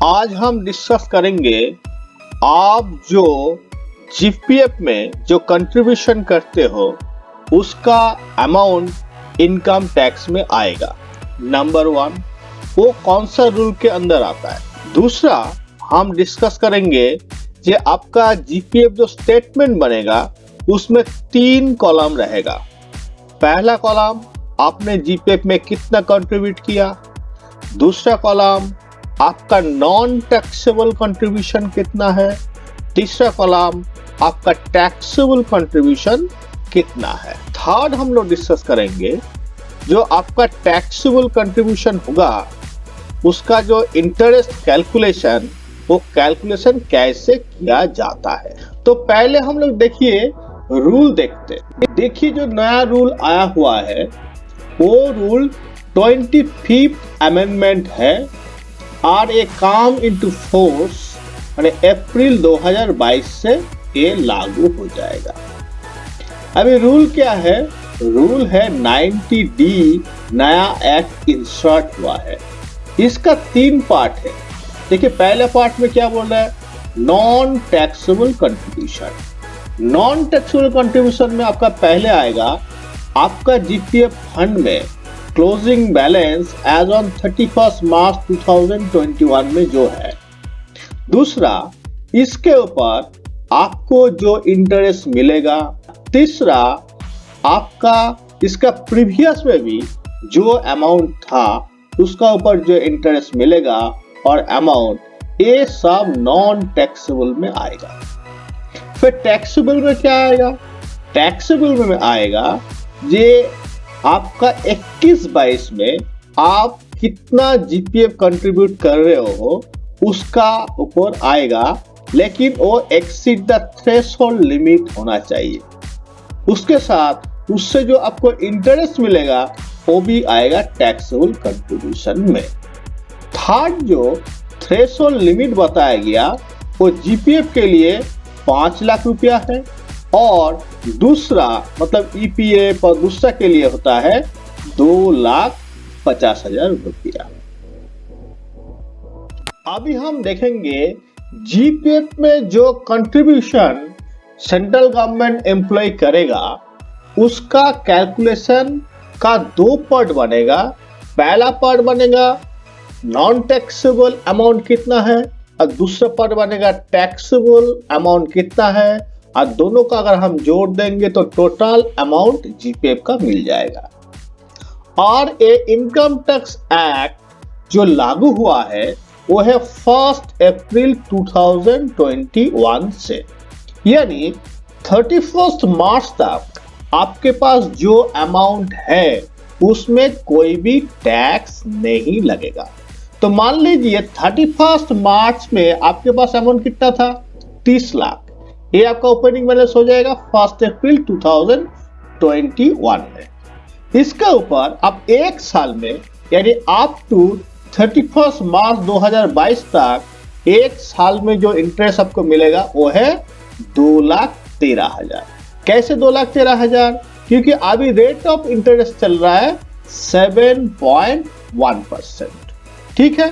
आज हम डिस्कस करेंगे आप जो जीपीएफ में जो कंट्रीब्यूशन करते हो उसका अमाउंट इनकम टैक्स में आएगा। नंबर 1 वो कौन सा रूल के अंदर आता है। दूसरा हम डिस्कस करेंगे कि आपका जीपीएफ जो स्टेटमेंट बनेगा उसमें 3 कॉलम रहेगा। पहला कॉलम आपने जीपीएफ में कितना कंट्रीब्यूट किया, दूसरा कॉलम आपका नॉन टैक्सेबल कंट्रीब्यूशन कितना है, तीसरा कॉलम आपका टैक्सेबल कंट्रीब्यूशन कितना है। थर्ड हम लोग डिस्कस करेंगे जो आपका टैक्सेबल कंट्रीब्यूशन होगा उसका जो इंटरेस्ट कैलकुलेशन, वो कैलकुलेशन कैसे किया जाता है। तो पहले हम लोग देखिए रूल देखिए जो नया रूल आया हुआ है वो रूल 25th अमेंडमेंट है और ये काम इनटू फोर्स अप्रैल 2022 से ये लागू हो जाएगा। अभी रूल क्या है? रूल है 90D नया एक्ट इंसर्ट हुआ है। इसका 3 पार्ट है। देखिए पहले पार्ट में क्या बोल रहा है, non taxable contribution. Non taxable contribution में आपका पहले आएगा आपका जीपीएफ फंड में क्लोजिंग बैलेंस एज ऑन 31 मार्च 2021 में जो है। दूसरा इसके ऊपर आपको जो इंटरेस्ट मिलेगा। तीसरा आपका इसका प्रीवियस में भी जो अमाउंट था उसका ऊपर जो इंटरेस्ट मिलेगा और अमाउंट, ये सब नॉन टैक्सेबल में आएगा। फिर टैक्सेबल में क्या आएगा? टैक्सेबल में आएगा ये आपका 21-22 में आप कितना जीपीएफ कंट्रीब्यूट कर रहे हो उसका ऊपर आएगा, लेकिन वो एक्सीड द थ्रेशोल्ड लिमिट होना चाहिए। उसके साथ उससे जो आपको इंटरेस्ट मिलेगा वो भी आएगा टैक्सेबल कंट्रीब्यूशन में। थर्ड जो थ्रेशोल्ड लिमिट बताया गया वो जीपीएफ के लिए 5 लाख रुपया है और दूसरा मतलब ईपीएफ और दूसरा के लिए होता है 2,50,000 रुपया। अभी हम देखेंगे जीपीएफ में जो कंट्रीब्यूशन सेंट्रल गवर्नमेंट एम्प्लॉय करेगा उसका कैलकुलेशन का 2 पार्ट बनेगा। पहला पार्ट बनेगा नॉन टैक्सेबल अमाउंट कितना है और दूसरा पार्ट बनेगा टैक्सेबल अमाउंट कितना है, और दोनों का अगर हम जोड़ देंगे तो टोटल अमाउंट जीपीएफ का मिल जाएगा। और ये इनकम टैक्स एक्ट जो लागू हुआ है वो है 1 अप्रैल 2021 से, यानी 31 मार्च तक आपके पास जो अमाउंट है उसमें कोई भी टैक्स नहीं लगेगा। तो मान लीजिए 31 मार्च में आपके पास अमाउंट कितना था? 30 लाख। ये आपका ओपनिंग बैलेंस हो जाएगा 1 अप्रैल 2021 में। इसके ऊपर आप एक साल में यानी अप टू 31 मार्च 2022 तक एक साल में जो इंटरेस्ट आपको मिलेगा वो है 2,13,000। कैसे 2,13,000? क्योंकि अभी रेट ऑफ इंटरेस्ट चल रहा है 7.1%। ठीक है,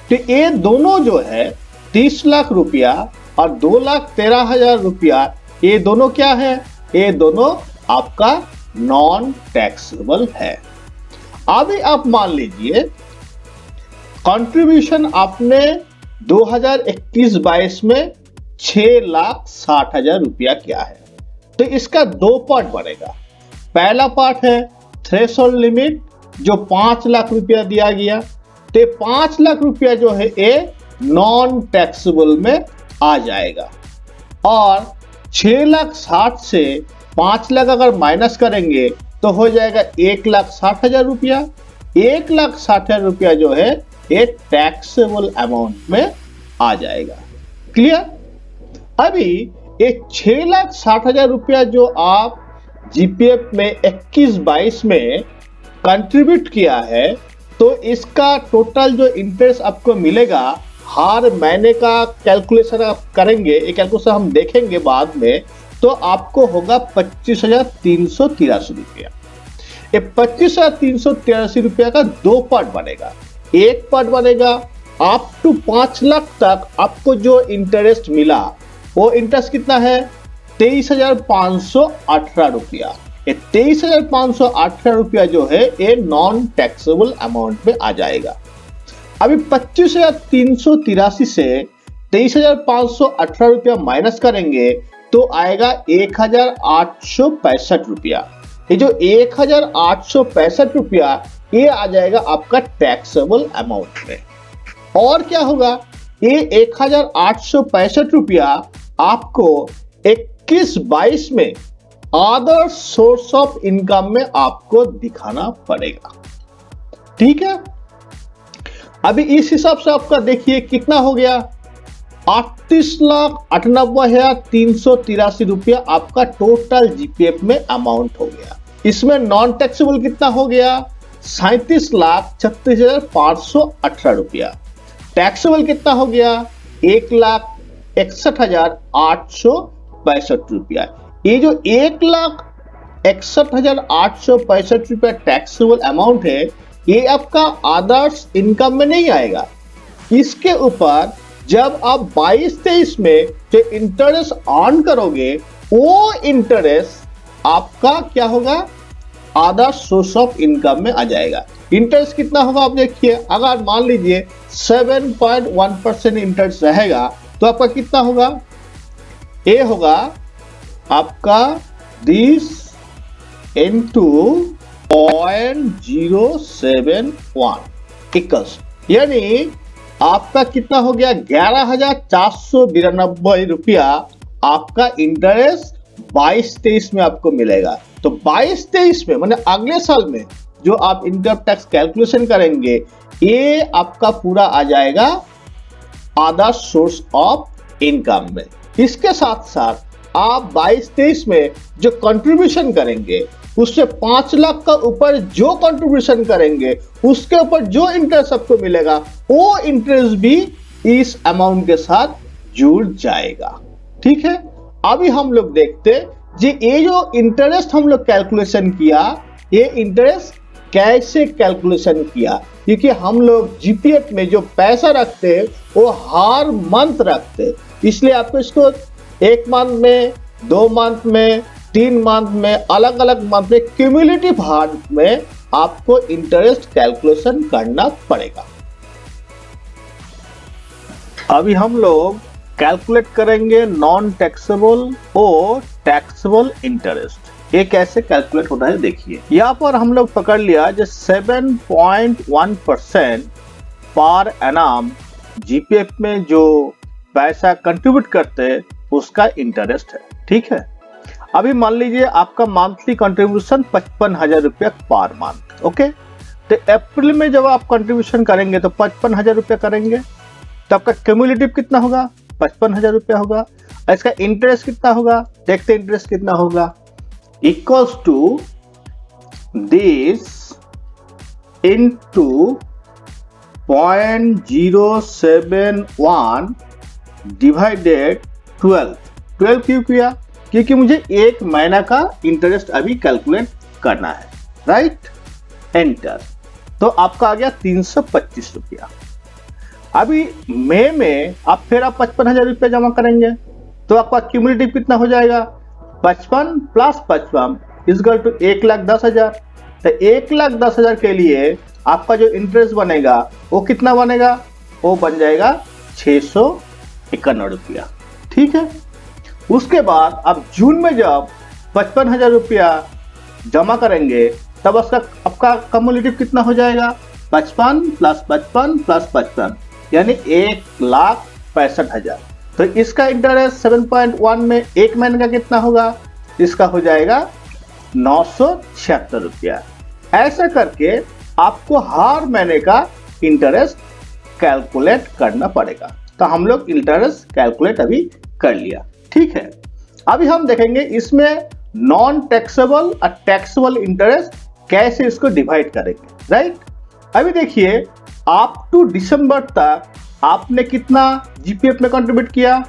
तो ये दोनों जो है 30 लाख रुपया और 2,13,000 रुपया, ये दोनों क्या है? ये दोनों आपका नॉन टैक्सेबल है। अभी आप मान लीजिए कंट्रीब्यूशन आपने 2021-22 में 6,60,000 रुपया किया है, तो इसका 2 पार्ट बनेगा। पहला पार्ट है थ्रेशोल्ड लिमिट जो 5 लाख रुपया दिया गया, तो 5 लाख रुपया जो है ये नॉन टैक्सेबल में आ जाएगा। और 6,60,000 से 5 लाख अगर माइनस करेंगे तो हो जाएगा 1,60,000 रुपया। 1,60,000 रुपया जो है ये टैक्सेबल अमाउंट में आ जाएगा। क्लियर? अभी ये 6,60,000 रुपया जो आप जीपीएफ में 21-22 में कंट्रीब्यूट किया है, तो इसका टोटल जो इंटरेस्ट आपको मिलेगा हर महीने का कैलकुलेशन आप करेंगे, ये कैलकुलेशन हम देखेंगे बाद में, तो आपको होगा 25,383 रुपया। ये 25,383 रुपया का 2 पार्ट बनेगा। एक पार्ट बनेगा अप टू 5 लाख तक आपको जो इंटरेस्ट मिला वो इंटरेस्ट कितना है? 23,518 रुपया। ये 23,518 रुपया जो है ये नॉन टैक्सेबल अमाउंट में आ जाएगा। अभी 25,383 से 23,518 रुपया माइनस करेंगे तो आएगा 1,865 रुपया। ये जो 1,865 रुपया ये आ जाएगा आपका टैक्सेबल अमाउंट में। और क्या होगा? ये 1,865 रुपया आपको 21-22 में अदर सोर्स ऑफ इनकम में आपको दिखाना पड़ेगा। ठीक है, अभी इस हिसाब से आपका देखिए कितना हो गया? 38,98,383 रुपया आपका टोटल जीपीएफ में अमाउंट हो गया। इसमें नॉन टैक्सेबल कितना हो गया? 37,36,518 रुपया। टैक्सेबल कितना हो गया? 1,61,865 रुपया। ये जो 1,61,865 रुपया टैक्सेबल अमाउंट है ये आपका अदर्स इनकम में नहीं आएगा। इसके ऊपर जब आप 22-23 में जो इंटरेस्ट अर्न करोगे वो इंटरेस्ट आपका क्या होगा? अदर सोर्स ऑफ इनकम में आ जाएगा। इंटरेस्ट कितना होगा आप देखिए, अगर मान लीजिए 7.1% इंटरेस्ट रहेगा तो आपका कितना होगा? ये होगा आपका दिस इनटू 0.071 इक्वल्स, यानी आपका कितना हो गया? 11,492 रुपया आपका इंटरेस्ट 22-23 में आपको मिलेगा। तो 22-23 में माने अगले साल में जो आप इनकम टैक्स कैलकुलेशन करेंगे ये आपका पूरा आ जाएगा अदर सोर्स ऑफ इनकम में। इसके साथ साथ आप 22-23 में जो कंट्रीब्यूशन करेंगे उससे 5 लाख का ऊपर जो कंट्रीब्यूशन करेंगे उसके ऊपर जो इंटरेस्ट आपको मिलेगा वो इंटरेस्ट भी इस अमाउंट के साथ जुड़ जाएगा। ठीक है, अभी हम लोग देखते जी ये जो इंटरेस्ट हम लोग कैलकुलेशन किया ये इंटरेस्ट कैसे कैलकुलेशन किया, क्योंकि हम लोग जीपीएफ में जो पैसा रखते हैं वो हर मंथ रखते हैं, इसलिए आपको इसको 1 मंथ में, 2 मंथ में, 3 मंथ में, अलग अलग मंथ में, क्यूमुलेटिव हार्ड में आपको इंटरेस्ट कैलकुलेशन करना पड़ेगा। अभी हम लोग कैलकुलेट करेंगे नॉन टैक्सेबल और टैक्सेबल इंटरेस्ट। ये कैसे कैलकुलेट होता है देखिए, यहाँ पर हम लोग पकड़ लिया जो 7.1% पर एनम जीपीएफ में जो पैसा कंट्रीब्यूट करते हैं उसका इंटरेस्ट है। ठीक है, अभी मान लीजिए आपका मंथली कंट्रीब्यूशन 55,000 रुपया पर मंथ। ओके, तो अप्रैल में जब आप कंट्रीब्यूशन करेंगे तो 55,000 रुपया करेंगे तो आपका क्यूमुलेटिव कितना होगा? 55,000 रुपया होगा। इसका इंटरेस्ट कितना होगा? देखते इंटरेस्ट कितना होगा। Equals to this into 0.071 divided 12 क्यों किया? क्योंकि मुझे 1 महीना का इंटरेस्ट अभी कैलकुलेट करना है। Right, enter. तो आपका आ गया 325 रुपया। अभी मई में आप फिर 55,000 रुपया जमा करेंगे तो आपका क्यूमुलेटिव कितना हो जाएगा? 55 प्लस 55 इक्वल टू 1,10,000। तो 1,10,000 के लिए आपका जो इंटरेस्ट बनेगा वो कितना बनेगा? वो बन जाएगा 651 रुपया। ठीक है, उसके बाद आप जून में जब 55,000 रुपया जमा करेंगे तब उसका आपका क्यूमुलेटिव कितना हो जाएगा? 55 प्लस 55 प्लस 55 यानी 1,65,000। तो इसका इंटरेस्ट 7.1 में 1 महीने का कितना होगा? इसका हो जाएगा 976 रुपया। ऐसा करके आपको हर महीने का इंटरेस्ट कैलकुलेट करना पड़ेगा। तो हम लोग इंटरेस्ट कैलकुलेट अभी कर लिया। ठीक है, अभी हम देखेंगे इसमें नॉन टैक्सेबल और टैक्सेबल इंटरेस्ट कैसे इसको डिवाइड करेंगे। राइट, अभी देखिए अप टू दिसंबर तक आपने कितना जीपीएफ में कंट्रीब्यूट किया?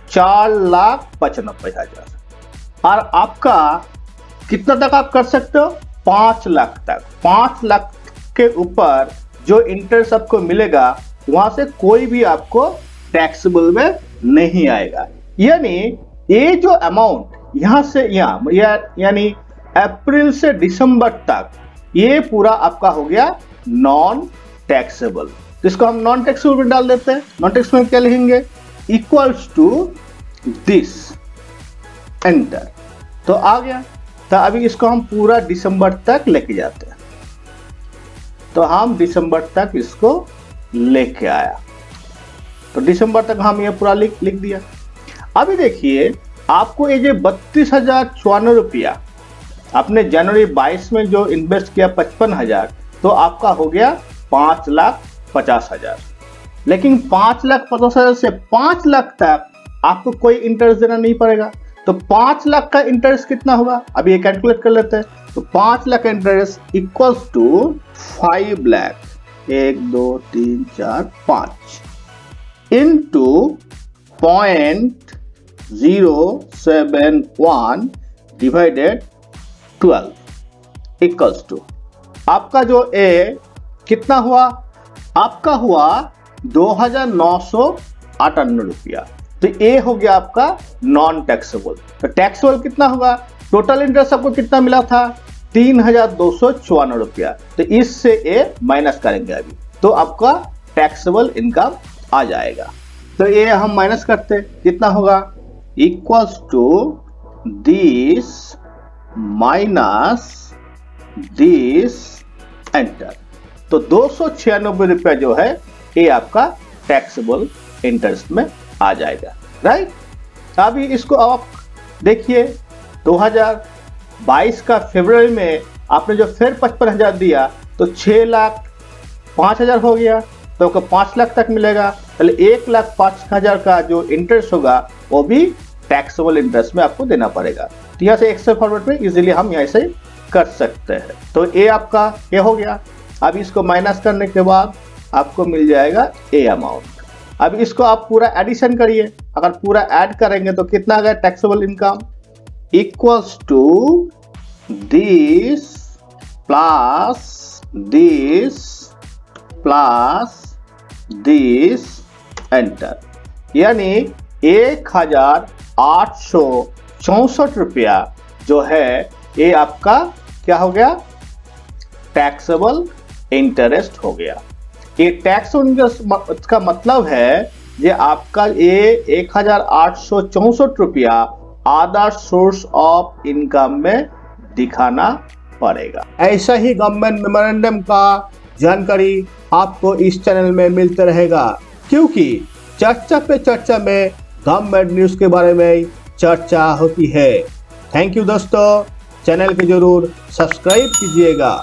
4,95,000। और आपका कितना तक आप कर सकते हो? 5 लाख तक। 5 लाख के ऊपर जो इंटरेस्ट आपको मिलेगा वहां से कोई भी आपको टैक्सेबल में नहीं आएगा। यानी ये जो अमाउंट यहां से यहां यानी अप्रैल से दिसंबर तक ये पूरा आपका हो गया नॉन टैक्सेबल। तो इसको हम नॉन टैक्सेबल में डाल देते हैं। नॉन टैक्सेबल में क्या लिखेंगे? Equals to this, enter. तो आ गया। तो अभी इसको हम पूरा दिसंबर तक लेके जाते हैं। तो हम दिसंबर तक इसको लेके आया, तो दिसंबर तक हम ये पूरा लिख दिया। अभी देखिए आपको ये जो 32,054 रुपया आपने जनवरी 22 में जो इन्वेस्ट किया 55,000, तो आपका हो गया 5,50,000। लेकिन 5,50,000 से 5 लाख तक आपको कोई इंटरेस्ट देना नहीं पड़ेगा। तो 5 लाख का इंटरेस्ट कितना होगा? अभी ये कैलकुलेट कर लेते हैं। तो 5 लाख का interest equals to 5 lakh, 1 2 3 4 5 into 0.071 divided 12 equals to आपका जो ए कितना हुआ? आपका हुआ 2,958 रुपया। तो ए हो गया आपका नॉन टैक्सेबल। तो टैक्सेबल कितना होगा? टोटल इंटरेस्ट आपको कितना मिला था? 3,254 रुपया। तो इससे ए माइनस करेंगे अभी, तो आपका टैक्सेबल इनकम आ जाएगा। तो ये हम माइनस करते, कितना होगा? Equals to this minus this, enter. तो 296 रुपया जो है ये आपका टैक्सेबल इंटरेस्ट में आ जाएगा, राइट। अभी इसको आप देखिए 2022 का फरवरी में आपने जो फिर 55,000 दिया तो 6,05,000 हो गया, तो आपको 5 लाख तक मिलेगा। पहले 1,05,000 का जो इंटरेस्ट होगा वो भी टैक्सेबल इंटरेस्ट में आपको देना पड़ेगा। तो यहाँ से एक्सेल फॉर्मेट में इजीली हम यहाँ से कर सकते हैं। तो ये आपका ये हो गया। अब इसको माइनस करने के बाद आपको मिल जाएगा ए अमाउंट। अब इसको आप पूरा एडिशन करिए। अगर पूरा ऐड करेंगे तो कितना आ गया taxable income? Equals to this plus this plus this, enter. यानी 1,864 रुपया जो है ये आपका क्या हो गया? टैक्सेबल इंटरेस्ट हो गया। ये टैक्स इंटरेस्ट का मतलब है कि आपका ये 1,864 रुपया अदर सोर्स ऑफ इनकम में दिखाना पड़ेगा। ऐसा ही गवर्नमेंट मेमोरेंडम का जानकारी आपको इस चैनल में मिलता रहेगा, क्योंकि चर्चा पे चर्चा में गवर्नमेंट न्यूज के बारे में चर्चा होती है। थैंक यू दोस्तों, चैनल को जरूर सब्सक्राइब कीजिएगा।